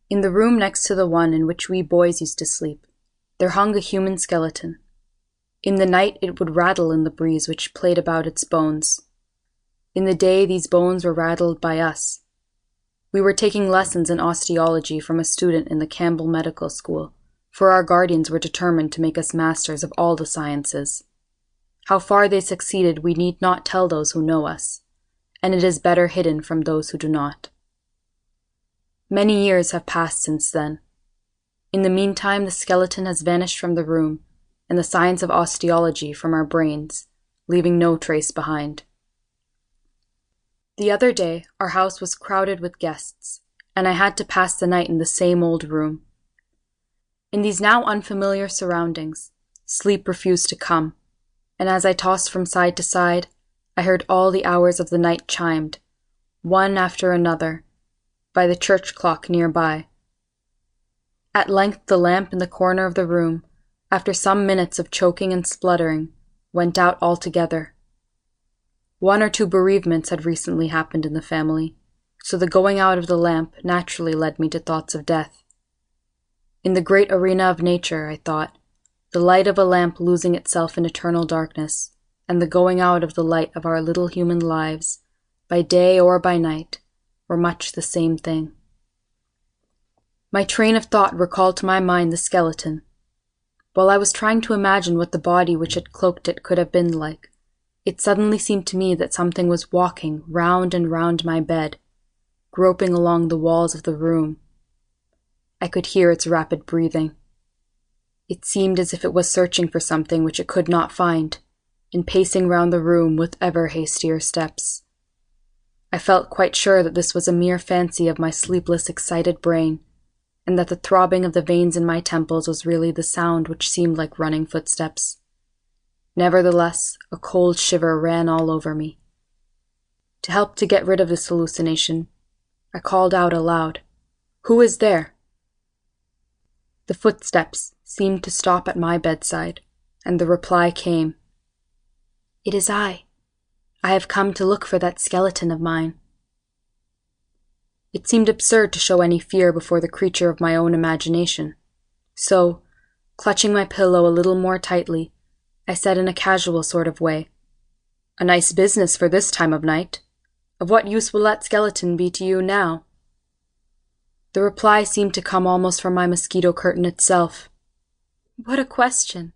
In the room next to the one in which we boys used to sleep, there hung a human skeleton. In the night it would rattle in the breeze which played about its bones. In the day these bones were rattled by us. We were taking lessons in osteology from a student in the Campbell Medical School, for our guardians were determined to make us masters of all the sciences. How far they succeeded we need not tell those who know us, and it is better hidden from those who do not. Many years have passed since then. In the meantime, the skeleton has vanished from the room, and the science of osteology from our brains, leaving no trace behind. The other day, our house was crowded with guests, and I had to pass the night in the same old room. In these now unfamiliar surroundings, sleep refused to come, and as I tossed from side to side, I heard all the hours of the night chimed, one after another, by the church clock nearby. At length the lamp in the corner of the room, after some minutes of choking and spluttering, went out altogether. 1 or 2 bereavements had recently happened in the family, so the going out of the lamp naturally led me to thoughts of death. In the great arena of nature, I thought, the light of a lamp losing itself in eternal darkness, and the going out of the light of our little human lives, by day or by night, were much the same thing. My train of thought recalled to my mind the skeleton. While I was trying to imagine what the body which had cloaked it could have been like, it suddenly seemed to me that something was walking round and round my bed, groping along the walls of the room. I could hear its rapid breathing. It seemed as if it was searching for something which it could not find, and pacing round the room with ever hastier steps. I felt quite sure that this was a mere fancy of my sleepless, excited brain, and that the throbbing of the veins in my temples was really the sound which seemed like running footsteps. Nevertheless, a cold shiver ran all over me. To help to get rid of this hallucination, I called out aloud, "Who is there?" The footsteps seemed to stop at my bedside, and the reply came, "It is I. I have come to look for that skeleton of mine." It seemed absurd to show any fear before the creature of my own imagination, so, clutching my pillow a little more tightly, I said in a casual sort of way, "A nice business for this time of night. Of what use will that skeleton be to you now?" The reply seemed to come almost from my mosquito curtain itself. What a question!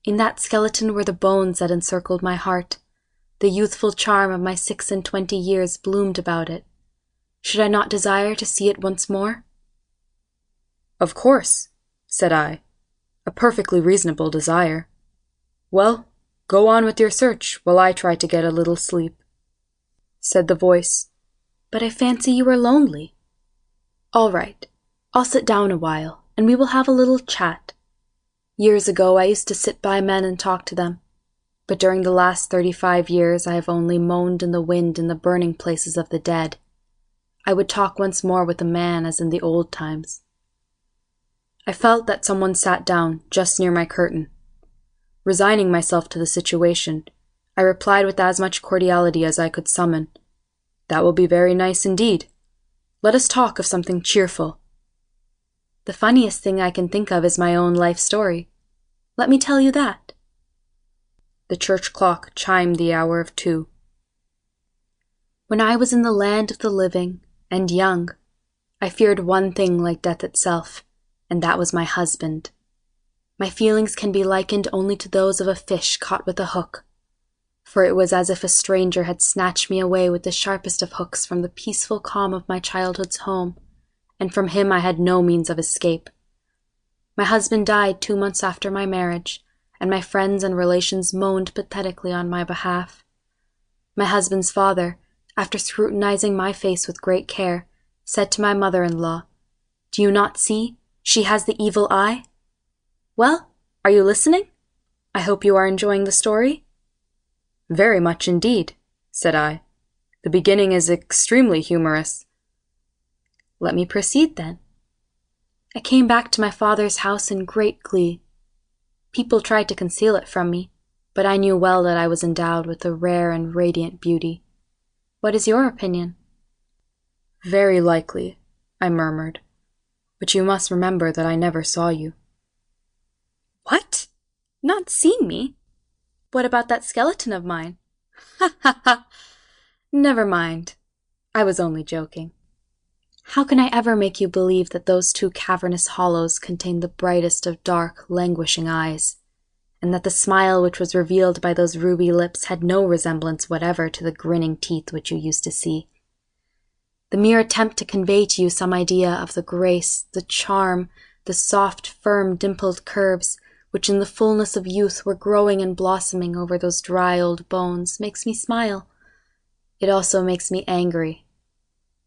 In that skeleton were the bones that encircled my heart. The youthful charm of my 26 years bloomed about it. Should I not desire to see it once more? "Of course," said I, "a perfectly reasonable desire. Well, go on with your search while I try to get a little sleep." Said the voice, "But I fancy you are lonely." "All right, I'll sit down a while, and we will have a little chat. Years ago I used to sit by men and talk to them, but during the last 35 years I have only moaned in the wind in the burning places of the dead. I would talk once more with a man as in the old times." I felt that someone sat down just near my curtain. Resigning myself to the situation, I replied with as much cordiality as I could summon, "That will be very nice indeed. Let us talk of something cheerful." "The funniest thing I can think of is my own life story. Let me tell you that." The church clock chimed the hour of 2. "When I was in the land of the living, and young, I feared one thing like death itself, and that was my husband. My feelings can be likened only to those of a fish caught with a hook, for it was as if a stranger had snatched me away with the sharpest of hooks from the peaceful calm of my childhood's home, and from him I had no means of escape. My husband died 2 months after my marriage, and my friends and relations moaned pathetically on my behalf. My husband's father, after scrutinizing my face with great care, said to my mother-in-law, 'Do you not see? She has the evil eye?' Well, are you listening? I hope you are enjoying the story?" "Very much indeed," said I. "The beginning is extremely humorous." "Let me proceed then. I came back to my father's house in great glee. People tried to conceal it from me, but I knew well that I was endowed with a rare and radiant beauty. What is your opinion?" "Very likely," I murmured. But you must remember that I never saw you. What? Not seen me? What about that skeleton of mine? Ha ha ha! Never mind. I was only joking. How can I ever make you believe that those two cavernous hollows contain the brightest of dark, languishing eyes, and that the smile which was revealed by those ruby lips had no resemblance whatever to the grinning teeth which you used to see? The mere attempt to convey to you some idea of the grace, the charm, the soft, firm, dimpled curves, which in the fullness of youth were growing and blossoming over those dry old bones, makes me smile. It also makes me angry.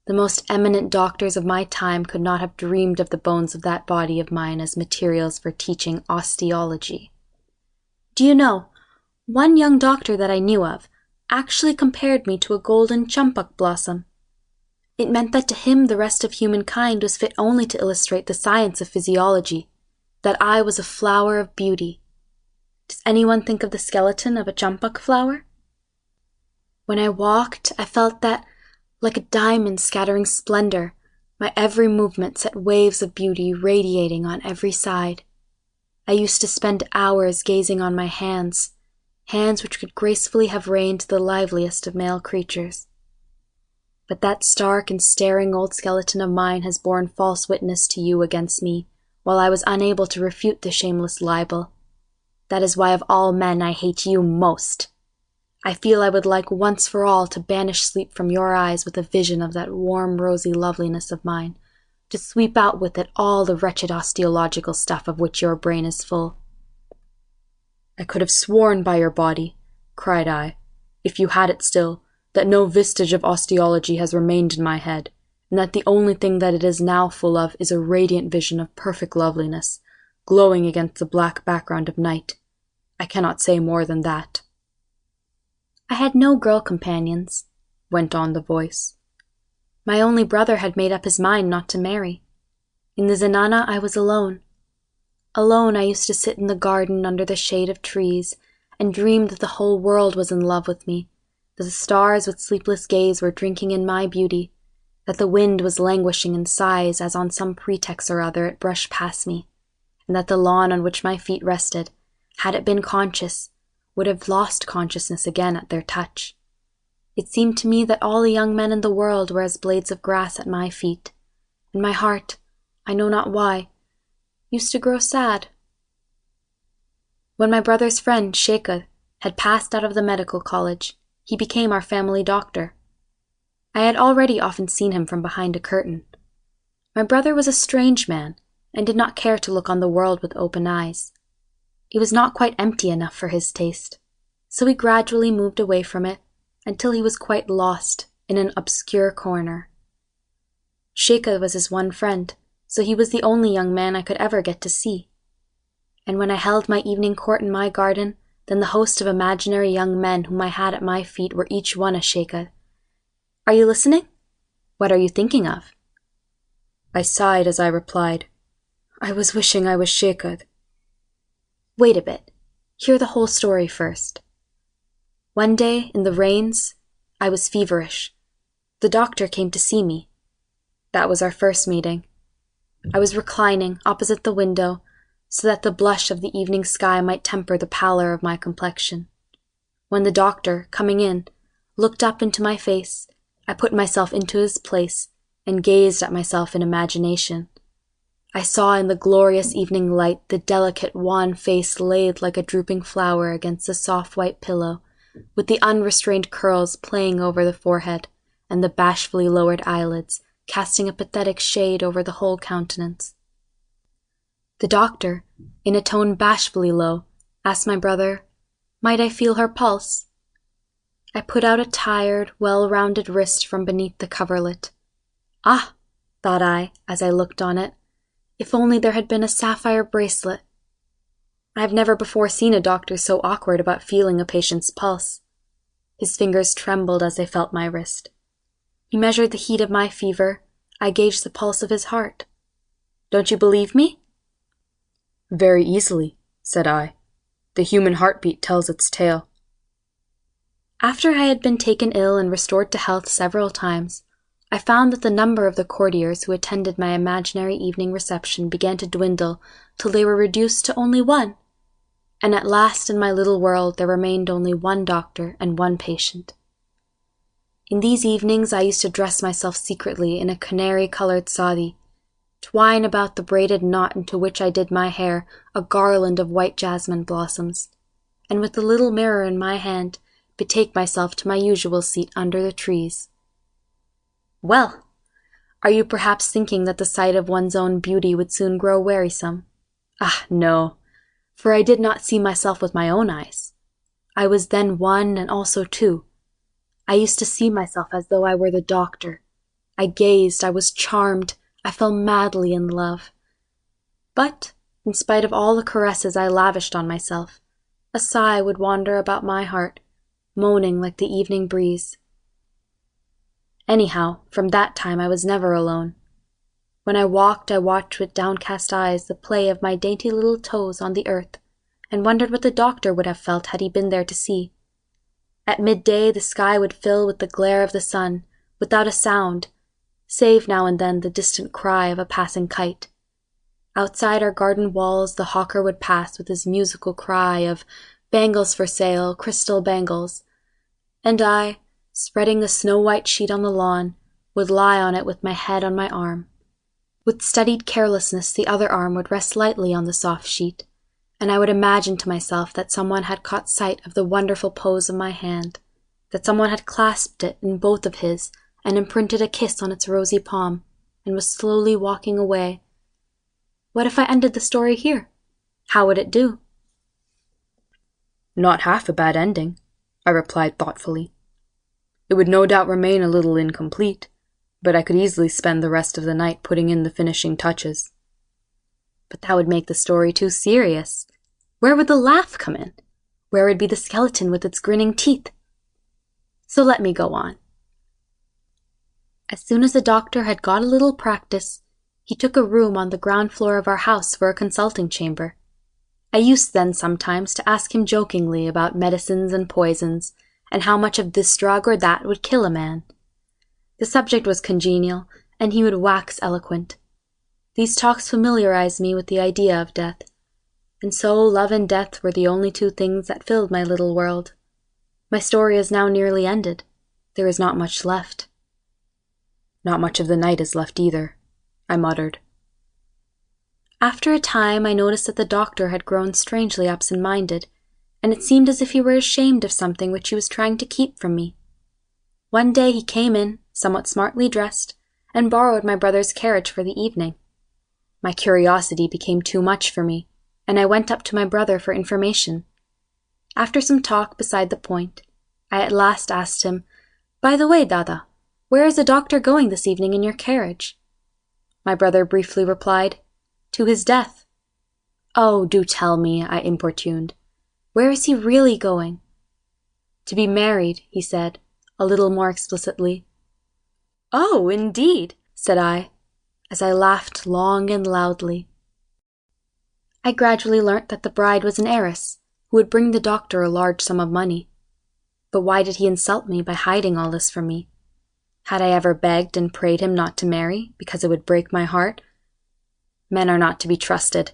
The most eminent doctors of my time could not have dreamed of the bones of that body of mine as materials for teaching osteology. Do you know, one young doctor that I knew of actually compared me to a golden champak blossom. It meant that to him the rest of humankind was fit only to illustrate the science of physiology, that I was a flower of beauty. Does anyone think of the skeleton of a champak flower? When I walked, I felt that, like a diamond scattering splendor, my every movement set waves of beauty radiating on every side. I used to spend hours gazing on my hands which could gracefully have reigned the liveliest of male creatures. But that stark and staring old skeleton of mine has borne false witness to you against me, while I was unable to refute the shameless libel. That is why of all men I hate you most. I feel I would like once for all to banish sleep from your eyes with a vision of that warm, rosy loveliness of mine, to sweep out with it all the wretched osteological stuff of which your brain is full. I could have sworn by your body, cried I, if you had it still, that no vestige of osteology has remained in my head, and that the only thing that it is now full of is a radiant vision of perfect loveliness, glowing against the black background of night. I cannot say more than that. I had no girl companions, went on the voice. My only brother had made up his mind not to marry. In the zenana I was alone. Alone I used to sit in the garden under the shade of trees and dream that the whole world was in love with me, that the stars with sleepless gaze were drinking in my beauty, that the wind was languishing in sighs as on some pretext or other it brushed past me, and that the lawn on which my feet rested, had it been conscious, would have lost consciousness again at their touch. It seemed to me that all the young men in the world were as blades of grass at my feet, and my heart, I know not why, used to grow sad. When my brother's friend, Shekhar, had passed out of the medical college, he became our family doctor. I had already often seen him from behind a curtain. My brother was a strange man, and did not care to look on the world with open eyes. It was not quite empty enough for his taste, so he gradually moved away from it until he was quite lost in an obscure corner. Shekhar was his one friend, so he was the only young man I could ever get to see. And when I held my evening court in my garden, then the host of imaginary young men whom I had at my feet were each one a Shekhar. Are you listening? What are you thinking of? I sighed as I replied, I was wishing I was Shekhar. Wait a bit. Hear the whole story first. One day, in the rains, I was feverish. The doctor came to see me. That was our first meeting. I was reclining opposite the window, so that the blush of the evening sky might temper the pallor of my complexion. When the doctor, coming in, looked up into my face, I put myself into his place and gazed at myself in imagination. I saw in the glorious evening light the delicate wan face laid like a drooping flower against a soft white pillow, with the unrestrained curls playing over the forehead, and the bashfully lowered eyelids casting a pathetic shade over the whole countenance. The doctor, in a tone bashfully low, asked my brother, might I feel her pulse? I put out a tired, well-rounded wrist from beneath the coverlet. Ah, thought I, as I looked on it, if only there had been a sapphire bracelet. I have never before seen a doctor so awkward about feeling a patient's pulse. His fingers trembled as they felt my wrist. He measured the heat of my fever. I gauged the pulse of his heart. Don't you believe me? Very easily, said I. The human heartbeat tells its tale. After I had been taken ill and restored to health several times, I found that the number of the courtiers who attended my imaginary evening reception began to dwindle till they were reduced to only one, and at last in my little world there remained only one doctor and one patient. In these evenings I used to dress myself secretly in a canary-colored sari, twine about the braided knot into which I did my hair a garland of white jasmine blossoms, and with the little mirror in my hand, betake myself to my usual seat under the trees. Well, are you perhaps thinking that the sight of one's own beauty would soon grow wearisome? Ah, no, for I did not see myself with my own eyes. I was then one and also two. I used to see myself as though I were the doctor. I gazed, I was charmed, I fell madly in love. But, in spite of all the caresses I lavished on myself, a sigh would wander about my heart, moaning like the evening breeze. Anyhow, from that time I was never alone. When I walked, I watched with downcast eyes the play of my dainty little toes on the earth, and wondered what the doctor would have felt had he been there to see. At midday the sky would fill with the glare of the sun, without a sound, save now and then the distant cry of a passing kite. Outside our garden walls the hawker would pass with his musical cry of "Bangles for sale, crystal bangles," and I, spreading the snow-white sheet on the lawn, would lie on it with my head on my arm. With studied carelessness the other arm would rest lightly on the soft sheet, and I would imagine to myself that someone had caught sight of the wonderful pose of my hand, that someone had clasped it in both of his and imprinted a kiss on its rosy palm, and was slowly walking away. What if I ended the story here? How would it do? Not half a bad ending, I replied thoughtfully. It would no doubt remain a little incomplete, but I could easily spend the rest of the night putting in the finishing touches. But that would make the story too serious. Where would the laugh come in? Where would be the skeleton with its grinning teeth? So let me go on. As soon as the doctor had got a little practice, he took a room on the ground floor of our house for a consulting chamber. I used then sometimes to ask him jokingly about medicines and poisons, and how much of this drug or that would kill a man. The subject was congenial, and he would wax eloquent. These talks familiarized me with the idea of death, and so love and death were the only two things that filled my little world. My story is now nearly ended. There is not much left. Not much of the night is left either, I muttered. After a time I noticed that the doctor had grown strangely absent-minded, and it seemed as if he were ashamed of something which he was trying to keep from me. One day he came in, somewhat smartly dressed, and borrowed my brother's carriage for the evening. My curiosity became too much for me, and I went up to my brother for information. After some talk beside the point, I at last asked him, "By the way, Dada, where is the doctor going this evening in your carriage?" My brother briefly replied, "To his death." "Oh, do tell me," I importuned. "Where is he really going?" "To be married," he said, a little more explicitly. "Oh, indeed," said I, as I laughed long and loudly. I gradually learnt that the bride was an heiress, who would bring the doctor a large sum of money. But why did he insult me by hiding all this from me? Had I ever begged and prayed him not to marry, because it would break my heart? Men are not to be trusted.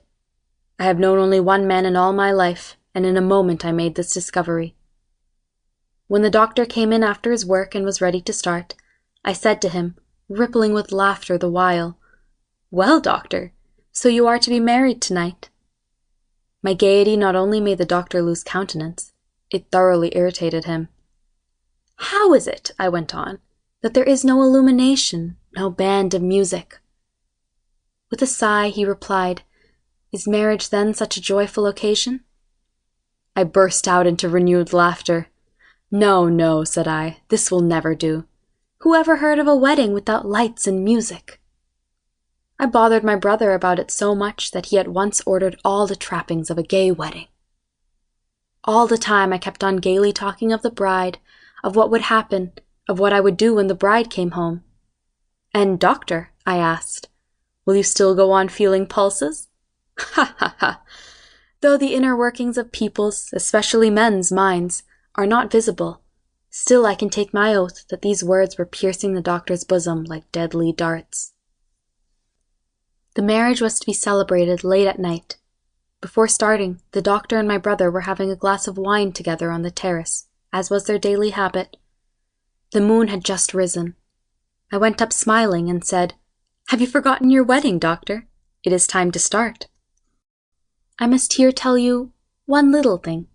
I have known only one man in all my life, and in a moment I made this discovery. When the doctor came in after his work and was ready to start, I said to him, rippling with laughter the while, "Well, doctor, so you are to be married tonight." My gaiety not only made the doctor lose countenance, it thoroughly irritated him. "How is it," I went on, "that there is no illumination, no band of music?" With a sigh he replied, "Is marriage then such a joyful occasion?" I burst out into renewed laughter. "No, no," said I, "this will never do. Who ever heard of a wedding without lights and music?" I bothered my brother about it so much that he at once ordered all the trappings of a gay wedding. All the time I kept on gaily talking of the bride, of what would happen, of what I would do when the bride came home. "And, doctor," I asked, "will you still go on feeling pulses?" Ha ha ha! Though the inner workings of people's, especially men's, minds, are not visible, Still I can take my oath that these words were piercing the doctor's bosom like deadly darts. The marriage was to be celebrated late at night. Before starting, the doctor and my brother were having a glass of wine together on the terrace, as was their daily habit. The moon had just risen. I went up smiling and said, "Have you forgotten your wedding, doctor? It is time to start." I must here tell you one little thing.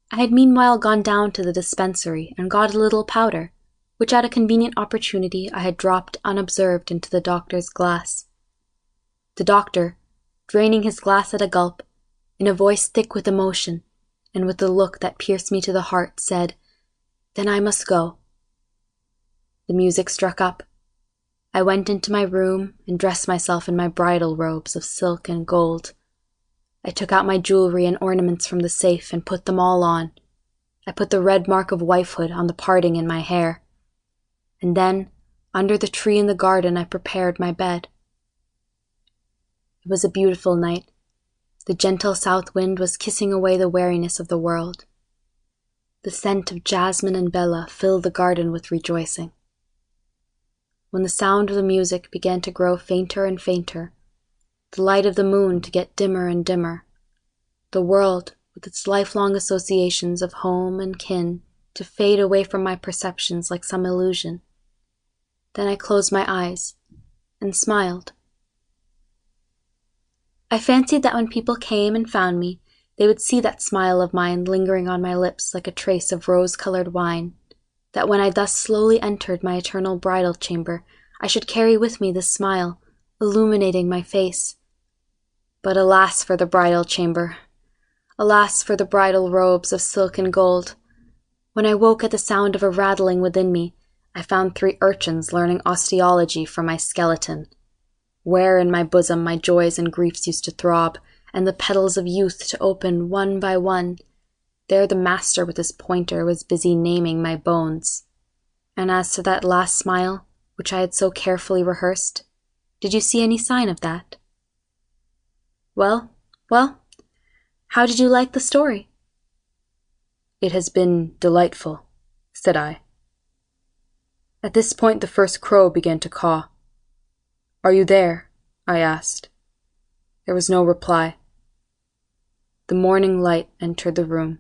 I had meanwhile gone down to the dispensary and got a little powder, which at a convenient opportunity I had dropped unobserved into the doctor's glass. The doctor, draining his glass at a gulp, in a voice thick with emotion, and with a look that pierced me to the heart, said, "Then I must go." The music struck up. I went into my room and dressed myself in my bridal robes of silk and gold. I took out my jewelry and ornaments from the safe and put them all on. I put the red mark of wifehood on the parting in my hair. And then, under the tree in the garden, I prepared my bed. It was a beautiful night. The gentle south wind was kissing away the weariness of the world. The scent of jasmine and bella filled the garden with rejoicing. When the sound of the music began to grow fainter and fainter, the light of the moon to get dimmer and dimmer, the world, with its lifelong associations of home and kin, to fade away from my perceptions like some illusion, then I closed my eyes and smiled. I fancied that when people came and found me, they would see that smile of mine lingering on my lips like a trace of rose-colored wine, that when I thus slowly entered my eternal bridal chamber, I should carry with me this smile, illuminating my face. But alas for the bridal chamber! Alas for the bridal robes of silk and gold! When I woke at the sound of a rattling within me, I found 3 urchins learning osteology from my skeleton. Where in my bosom my joys and griefs used to throb, and the petals of youth to open one by one, there the master with his pointer was busy naming my bones. And as to that last smile, which I had so carefully rehearsed, did you see any sign of that? Well, how did you like the story? "It has been delightful," said I. At this point the first crow began to caw. "Are you there?" I asked. There was no reply. The morning light entered the room.